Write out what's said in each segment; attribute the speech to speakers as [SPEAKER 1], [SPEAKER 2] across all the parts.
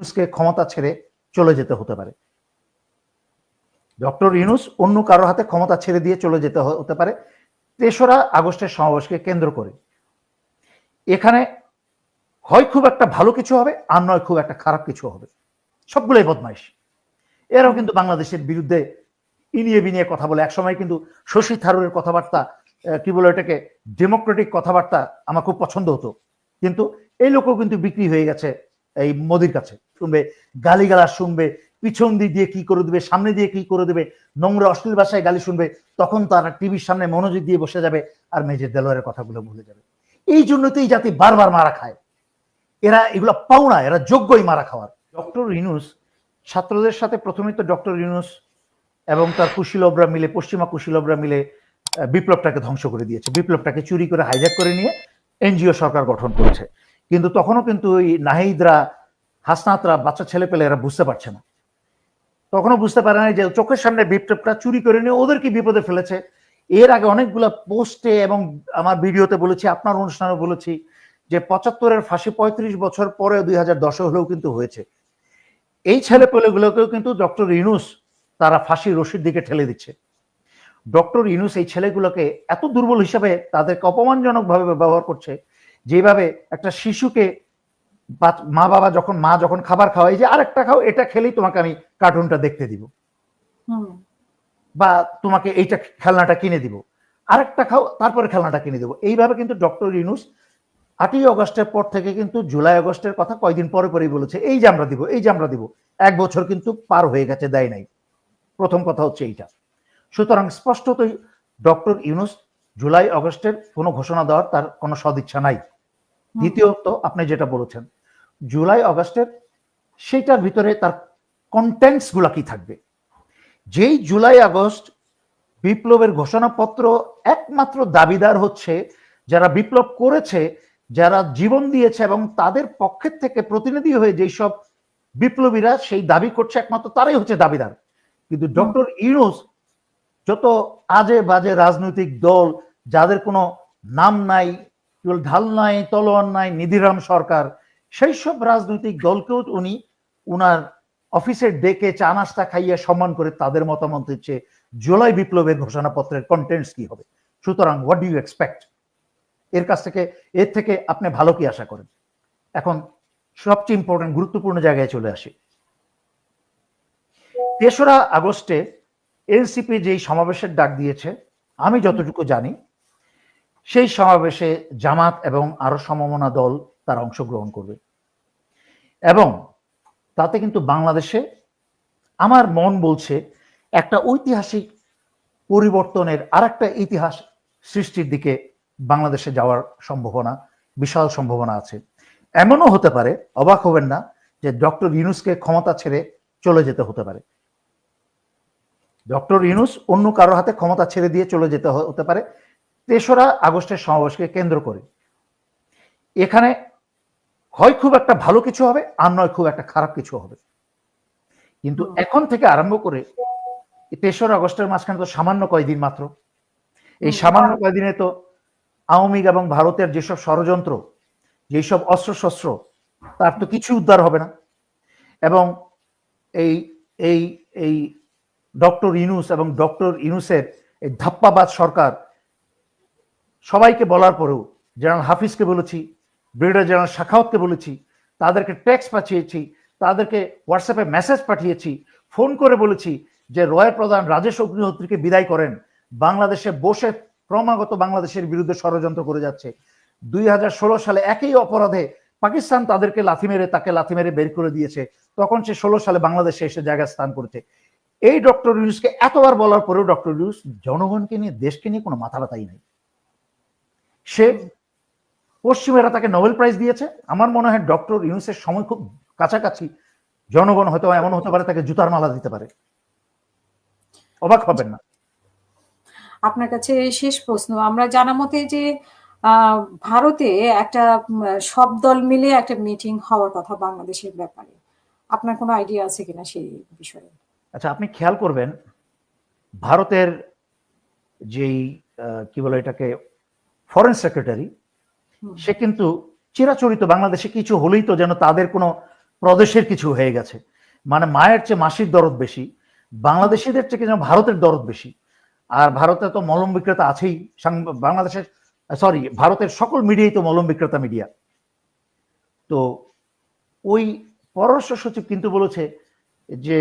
[SPEAKER 1] ইউনূসকে ক্ষমতা ছেড়ে চলে যেতে হতে পারে। ডক্টর ইউনূস অন্য কারো হাতে ক্ষমতা ছেড়ে দিয়ে চলে যেতে হতে পারে ৩রা আগস্টের সমাবেশকে কেন্দ্র করে। এখানে হয় খুব একটা ভালো কিছু হবে, আর নয় খুব একটা খারাপ কিছু হবে। সবগুলোই বদমাইশ। এরাও কিন্তু বাংলাদেশের বিরুদ্ধে ইনিয়ে বিনিয়ে কথা বলে। একসময় কিন্তু শশী থারুরের কথাবার্তা, কি বলে এটাকে, ডেমোক্রেটিক কথাবার্তা আমার খুব পছন্দ হতো, কিন্তু এই লোকও কিন্তু বিক্রি হয়ে গেছে এই মোদির কাছে। শুনবে গালিগালাজ, শুনবে পিছন দিক দিয়ে কি করে দেবে, সামনে দিয়ে কি করে দেবে, নোংরা অশ্লীল ভাষায় গালি শুনবে, তখন তারা টিভির সামনে মনোযোগ দিয়ে বসে যাবে আর মেজর দেলোয়ারের কথাগুলো ভুলে যাবে। এই জন্য তো এই জাতি বারবার মারা খায়। এরা এগুলো পাওনা, এরা যোগ্যই মারা খাওয়ার। ডক্টর ইউনূস ছাত্রদের সাথে প্রথমে তো ডক্টর ইউনূস এবং তার কুশীলবরা মিলে, পশ্চিমা কুশীলবরা মিলে বিপ্লবটাকে ধ্বংস করে দিয়েছে। বিপ্লবটাকে চুরি করে হাইজ্যাক করে নিয়ে এনজিও সরকার গঠন করেছে। কিন্তু তখনও কিন্তু ওই নাহিদরা, হাসনাতরা, বাচ্চা ছেলে পেলে এরা বুঝতে পারছে না। তখনও বুঝতে পারে না যে চোখের সামনে বিপ্লবটা চুরি করে নিয়ে ওদেরকে বিপদে ফেলেছে। এর আগে অনেকগুলো পোস্টে এবং আমার ভিডিওতে বলেছি, আপনার অনুষ্ঠানে বলেছি যে ৭৫-এর ফাঁসি ৩৫ বছর পরে ২০১০ হলেও কিন্তু হয়েছে। এই ছেলে পেলেগুলোকেও কিন্তু ডক্টর ইউনূস তারা ফাঁসি রশির দিকে ঠেলে দিচ্ছে। ডক্টর ইউনূস এই ছেলেগুলোকে এত দুর্বল হিসাবে তাদেরকে অপমানজনক ভাবে ব্যবহার করছে, যেভাবে একটা শিশুকে মা যখন খাবার খাওয়াই, যে আরেকটা খাও, এটা খেলেই তোমাকে আমি কার্টুনটা দেখতে দিব, বা তোমাকে এইটা খেলনাটা কিনে দিব, আরেকটা খাও তারপরে খেলনাটা কিনে দিব। এইভাবে কিন্তু ডক্টর ইউনূস ৮ই অগস্টের পর থেকে কিন্তু জুলাই আগস্টের কথা কয়দিন পরে পরেই বলেছে, এই যে আমরা দিব, এই যে আমরা দিব। ১ বছর কিন্তু পার হয়ে গেছে, দেয় নাই। প্রথম কথা হচ্ছে এইটা। সুতরাং স্পষ্টতই ডক্টর ইউনূস জুলাই আগস্টের কোনো ঘোষণা দেওয়ার তার কোনো সদিচ্ছা নাই। দ্বিতীয়ত, আপনি যেটা বলেছেন জুলাই আগস্টের, সেইটার ভিতরে তার কন্টেন্টস গুলা কি থাকবে। যেই জুলাই আগস্ট বিপ্লবের ঘোষণাপত্র, একমাত্র দাবিদার হচ্ছে যারা বিপ্লব করেছে, যারা জীবন দিয়েছে, এবং তাদের পক্ষের থেকে প্রতিনিধি হয়ে যেই সব বিপ্লবীরা সেই দাবি করছে, একমাত্র তারাই হচ্ছে দাবিদার। কিন্তু ডক্টর ইউনূস যত আজে বাজে রাজনৈতিক দল, যাদের কোনো নাম নাই, ঢাল নাই, তলোয়ার নাই, নিধিরাম সরকার, সেই সব রাজনৈতিক দলকেও উনি উনার অফিসের ডেকে চা নাস্তা খাইয়ে সম্মান করে তাদের মতামত দিচ্ছে জুলাই বিপ্লবের ঘোষণাপত্রের কন্টেন্টস কি হবে। সুতরাং হোয়াট ডু ইউ এক্সপেক্ট এর কাছ থেকে, এর থেকে আপনি ভালো কি আশা করেন? এখন সবচেয়ে ইম্পর্টেন্ট, গুরুত্বপূর্ণ জায়গায় চলে আসি। ৩রা আগস্টে এনসিপি যেই সমাবেশের ডাক দিয়েছে, আমি যতটুকু জানি সেই সমাবেশে জামাত এবং আরো সমমনা দল তারা অংশগ্রহণ করবে, এবং তাতে কিন্তু বাংলাদেশে, আমার মন বলছে, একটা ঐতিহাসিক পরিবর্তনের, আর একটা ইতিহাস সৃষ্টির দিকে বাংলাদেশে যাওয়ার সম্ভাবনা, বিশাল সম্ভাবনা আছে। এমনও হতে পারে, অবাক হবেন না, যে ডক্টর ইউনূসকে ক্ষমতা ছেড়ে চলে যেতে হতে পারে। ডক্টর ইউনূস অন্য কারো হাতে ক্ষমতা ছেড়ে দিয়ে চলে যেতে হতে পারে ৩রা আগস্টের সমাবেশকে কেন্দ্র করে। এখানে হয় খুব একটা ভালো কিছু হবে, আর নয় খুব একটা খারাপ কিছু হবে। কিন্তু এখন থেকে আরম্ভ করে ৩রা আগস্টের মাঝখানে তো সামান্য কয়দিন মাত্র। এই সামান্য কয়দিনে তো আওয়ামী লীগ এবং ভারতের যেসব ষড়যন্ত্র, যেসব অস্ত্রশস্ত্র, তার তো কিছু উদ্ধার হবে না। এবং এই এই এই ডক্টর ইউনূস এবং ডক্টর ইউনূসের এই ধাপ্পাবাজ সরকার, সবাইকে বলার পরেও, জেনারেল হাফিজকে বলেছি, ব্রিগেডিয়ার জেনারেল শাখাওয়াতকে বলেছি, তাদেরকে টেক্সট পাঠিয়েছি, তাদেরকে হোয়াটসঅ্যাপে মেসেজ পাঠিয়েছি, ফোন করে বলেছি যে রয়ের প্রধান রাজেশ অগ্নিহোত্রীকে বিদায় করেন, বাংলাদেশে বসে ক্রমাগত বাংলাদেশের বিরুদ্ধে ষড়যন্ত্র করে যাচ্ছে। ২০১৬ সালে একই অপরাধে পাকিস্তান তাদেরকে তাকে লাথি মেরে বের করে দিয়েছে, তখন সে 16 সালে বাংলাদেশে এসে জায়গা স্থান করেছে। এই ডক্টর ইউনূসকে এতবার বলার পরেও ডক্টর ইউনূস জনগণকে নিয়ে, দেশকে নিয়ে কোনো মাথা ব্যথাই নাই। সে, পশ্চিমেরা তাকে নোবেল প্রাইজ দিয়েছে, আমার মনে হয় ডক্টর ইউনূসের সময় খুব কাছাকাছি, জনগণ হয়তো এমন হতে পারে তাকে জুতার মালা দিতে পারে। অবাক হবেন না।
[SPEAKER 2] আপনার কাছে শেষ প্রশ্ন, আমরা জানা মতে যে ভারতে একটা সব দল মিলে একটা মিটিং হওয়ার কথা বাংলাদেশের ব্যাপারে, আপনার কোনো আইডিয়া আছে কিনা সেই বিষয়ে?
[SPEAKER 1] আচ্ছা, আপনি খেয়াল করবেন ভারতের যেই কি বলে এটাকে, ফরেন সেক্রেটারি, সে কিন্তু চিরাচরিত বাংলাদেশে কিছু হলেই তো যেন তাদের কোনো প্রদেশের কিছু হয়ে গেছে। মানে মায়ের চেয়ে মাসির দরদ বেশি, বাংলাদেশিদের থেকে যেন ভারতের দরদ বেশি। আর ভারতে তো মলম বিক্রেতা আছেই, বাংলাদেশের সরি ভারতের সকল মিডিয়াই তো মলম বিক্রেতা মিডিয়া। তো ওই পররাষ্ট্র সচিব কিন্তু বলেছে যে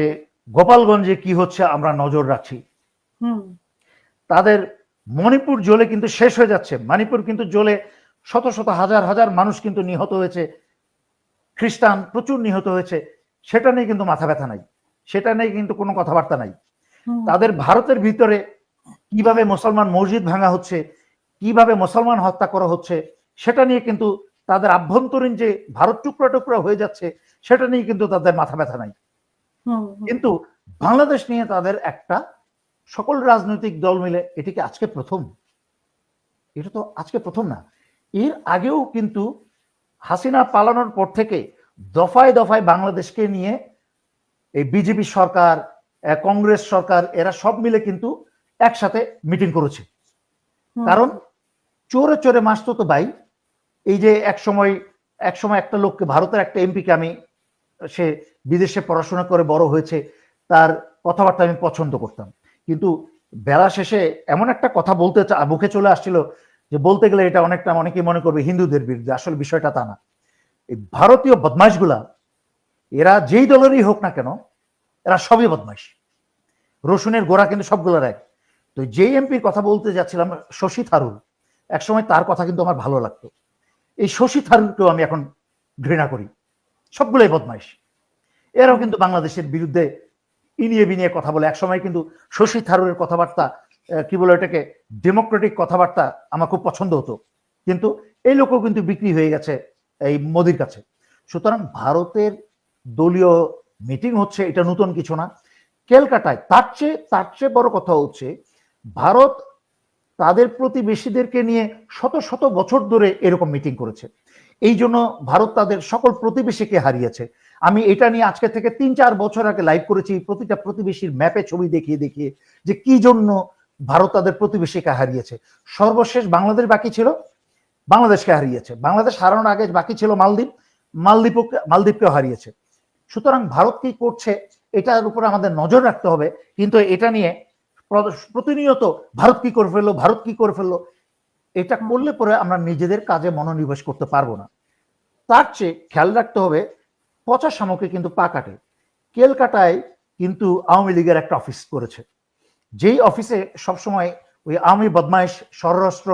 [SPEAKER 1] গোপালগঞ্জে কি হচ্ছে আমরা নজর রাখছি। তাদের মণিপুর জ্বলে কিন্তু শেষ হয়ে যাচ্ছে, মণিপুর কিন্তু জ্বলে শত শত হাজার হাজার মানুষ কিন্তু নিহত হয়েছে, খ্রিস্টান প্রচুর নিহত হয়েছে, সেটা নিয়ে কিন্তু মাথা ব্যথা নাই, সেটা নিয়ে কিন্তু কোনো কথাবার্তা নাই। তাদের ভারতের ভিতরে কিভাবে মুসলমান মসজিদ ভাঙা হচ্ছে, কিভাবে মুসলমান হত্যা করা হচ্ছে, সেটা নিয়ে কিন্তু তাদের আভ্যন্তরীণ যে ভারত টুকরা টুকরা হয়ে যাচ্ছে সেটা নিয়ে কিন্তু তাদের মাথা ব্যথা নাই। কিন্তু বাংলাদেশ নিয়ে তাদের একটা, সকল রাজনৈতিক দল মিলে এটিকে আজকে প্রথম, এটা তো আজকে প্রথম না, এর আগেও কিন্তু হাসিনা পালানোর পর থেকে দফায় দফায় বাংলাদেশকে নিয়ে এই বিজেপি সরকার, কংগ্রেস সরকার, এরা সব মিলে কিন্তু একসাথে মিটিং করেছে। কারণ চোরে চোরে মাসতো তো ভাই, এই যে এক সময় একটা লোককে, ভারতের একটা এমপিকে আমি, সে বিদেশে পড়াশোনা করে বড় হয়েছে, তার কথাবার্তা আমি পছন্দ করতাম, কিন্তু বেলা শেষে এমন একটা কথা বলতে মুখে চলে আসছিল যে বলতে গেলে এটা অনেকেই মনে করবে হিন্দুদের বিরুদ্ধে, আসলে বিষয়টা তা না। এই ভারতীয় বদমাইশগুলা, এরা যেই দলেরই হোক না কেন, এরা সবই বদমাইশ, রসুনের গোড়া কিন্তু সবগুলোর এক। তো যেই এমপির কথা বলতে যাচ্ছিলাম, শশী থারুর, একসময় তার কথা কিন্তু আমার ভালো লাগতো, এই শশী থারুরকেও আমি এখন ঘৃণা করি, সবগুলোই বদমাইশ। এরাও কিন্তু বাংলাদেশের বিরুদ্ধে ইনিয়ে বিনিয়ে কথা বলে। একসময় কিন্তু শশী থারুরের কথাবার্তা, কি বলে এটাকে, ডেমোক্রেটিক কথাবার্তা আমার খুব পছন্দ হতো, কিন্তু এই লোকও কিন্তু বিক্রি হয়ে গেছে এই মোদির কাছে। সুতরাং ভারতের দলীয় মিটিং হচ্ছে, এটা নতুন কিছু না। ক্যালকাটায় তার চেয়ে বড় কথা হচ্ছে, ভারত তাদের প্রতিবেশীদেরকে নিয়ে শত শত বছর ধরে এরকম মিটিং করেছে। এই জন্য ভারত তাদের সকল প্রতিবেশীকে হারিয়েছে। আমি এটা নিয়ে আজকে থেকে 3-4 বছর আগে লাইভ করেছি, প্রতিটা প্রতিবেশীর ম্যাপে ছবি দেখিয়ে দেখিয়ে যে কি জন্য ভারত তাদের প্রতিবেশীকে হারিয়েছে। সর্বশেষ বাংলাদেশ বাকি ছিল, বাংলাদেশকে হারিয়েছে। বাংলাদেশ হারানোর আগে বাকি ছিল মালদ্বীপকেও হারিয়েছে। সুতরাং ভারত কি করছে এটার উপর আমাদের নজর রাখতে হবে, কিন্তু এটা নিয়ে প্রতিনিয়ত ভারত কি করে ফেললো, এটা করলে পরে আমরা নিজেদের কাজে মনোনিবেশ করতে পারবো না। তার চেয়ে খেয়াল রাখতে হবে, পচা শামুকে কিন্তু পা কাটে। ক্যালকাটায় কিন্তু আওয়ামী লীগের একটা অফিস করেছে, যেই অফিসে সবসময় ওই আওয়ামী বদমাইশ স্বরাষ্ট্র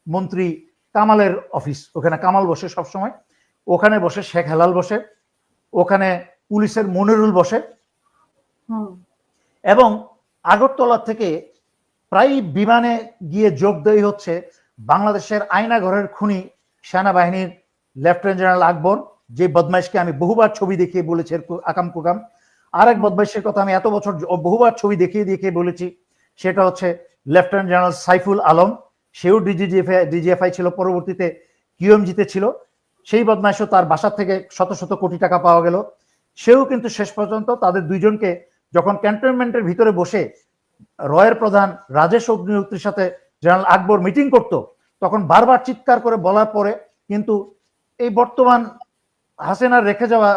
[SPEAKER 1] মন্ত্রী কামালের অফিস, ওখানে কামাল বসে সবসময়, ওখানে বসে শেখ হেলাল বসে, ওখানে পুলিশের মনিরুল বসে, এবং আগরতলা থেকে প্রায় বিমানে গিয়ে যোগদায়ী হচ্ছে বাংলাদেশের আয়নাঘরের খুনি সেনাবাহিনীর লেফটেন্যান্ট জেনারেল আকবর, যে বদমাইশকে আমি বহুবার ছবি দেখিয়ে বলেছি আকাম কুকাম। আরেক বদমাইশের কথা আমি এত বছর বহুবার ছবি দেখিয়ে বলেছি, সেটা হচ্ছে লেফটেন্যান্ট জেনারেল সাইফুল আলম, সেও ডিজিএফআই ছিল, পরবর্তীতে কিউএমজিতে ছিল। সেই বদমাইশও, তার বাসা থেকে শত শত কোটি টাকা পাওয়া গেল, সেও কিন্তু শেষ পর্যন্ত তাদের দুইজনকে যখন ক্যান্টনমেন্টের ভিতরে বসে রয়ের প্রধান রাজেশ অগ্নিহোত্রীর সাথে জেনারেল আকবর মিটিং করত, তখন বারবার চিৎকার করে বলার পরে কিন্তু এই বর্তমান হাসিনার রেখে যাওয়া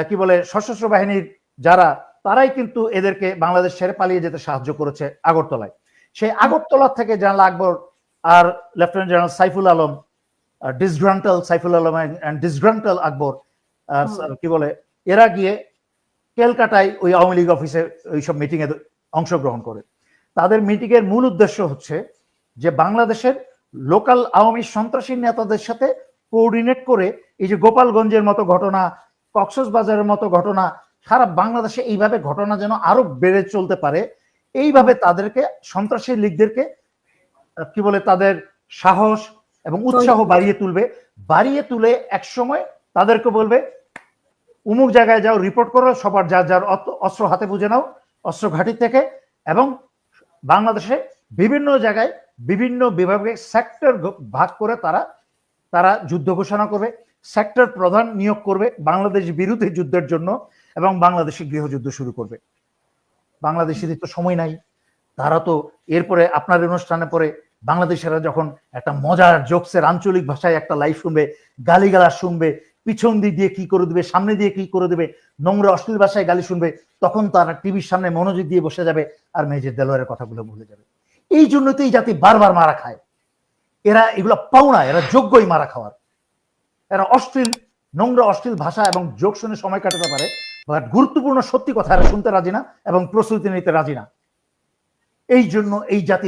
[SPEAKER 1] কি বলে সশস্ত্র বাহিনীর যারা, তারাই কিন্তু এদেরকে বাংলাদেশ ছেড়ে পালিয়ে যেতে সাহায্য করেছে আগরতলায়। সেই আগরতলা থেকে জেনারেল আকবর আর lieutenant general Saiful Alam, disgruntled Saiful Alam and disgruntled Akbar, কি বলে, এরা গিয়ে ক্যালকাটায় ওই আওয়ামী লীগ অফিসে ওইসব মিটিং এ অংশগ্রহণ করে। তাদের মিটিং এর মূল উদ্দেশ্য হচ্ছে যে বাংলাদেশের লোকাল আওয়ামী সন্ত্রাসী নেতাদের সাথে কোঅর্ডিনেট করে এই যে গোপালগঞ্জের মতো ঘটনা, কক্সবাজারের মতো ঘটনা, সারা বাংলাদেশে এইভাবে ঘটনা যেন আরো বেড়ে চলতে পারে, এইভাবে তাদেরকে, সন্ত্রাসী লীগদেরকে কি বলে, তাদের সাহস এবং উৎসাহ বাড়িয়ে তুলে এক সময় তাদেরকে বলবে অমুক জায়গায় যাও, রিপোর্ট করো, সবার যার অস্ত্র হাতে বুঝে নাও অস্ত্র ঘাঁটি থেকে, এবং বাংলাদেশে বিভিন্ন জায়গায় বিভিন্ন বিভাগে সেক্টর ভাগ করে তারা যুদ্ধ ঘোষণা করবে, সেক্টর প্রধান নিয়োগ করবে বাংলাদেশ বিরোধী যুদ্ধের জন্য, এবং বাংলাদেশে গৃহযুদ্ধ শুরু করবে। বাংলাদেশিদের তো সময় নাই, তারা তো এরপরে আপনার অনুষ্ঠানে পরে বাংলাদেশেরা যখন একটা মজার জোকসের আঞ্চলিক ভাষায় একটা লাইভ শুনবে, গালিগালাজ শুনবে, পিছন দিক দিয়ে কি করে দেবে, সামনে দিয়ে কি করে দেবে, নোংরা অশ্লীল ভাষায় গালি শুনবে, তখন তারা টিভির সামনে মনোযোগ দিয়ে বসে যাবে আর মেজর দেলোয়ারের কথাগুলো ভুলে যাবে। এই জন্য তো এই জাতি বারবার মারা খায়। এরা এগুলো পাওনা, এরা যোগ্যই মারা খাওয়ার। এরা অশ্লীল, নোংরা অশ্লীল ভাষা এবং যোগ শুনে সময় কাটাতে পারে, বাট গুরুত্বপূর্ণ সত্যি কথা এরা শুনতে রাজি না এবং প্রস্তুতি নিতে রাজি না। এই জন্য এই জাতির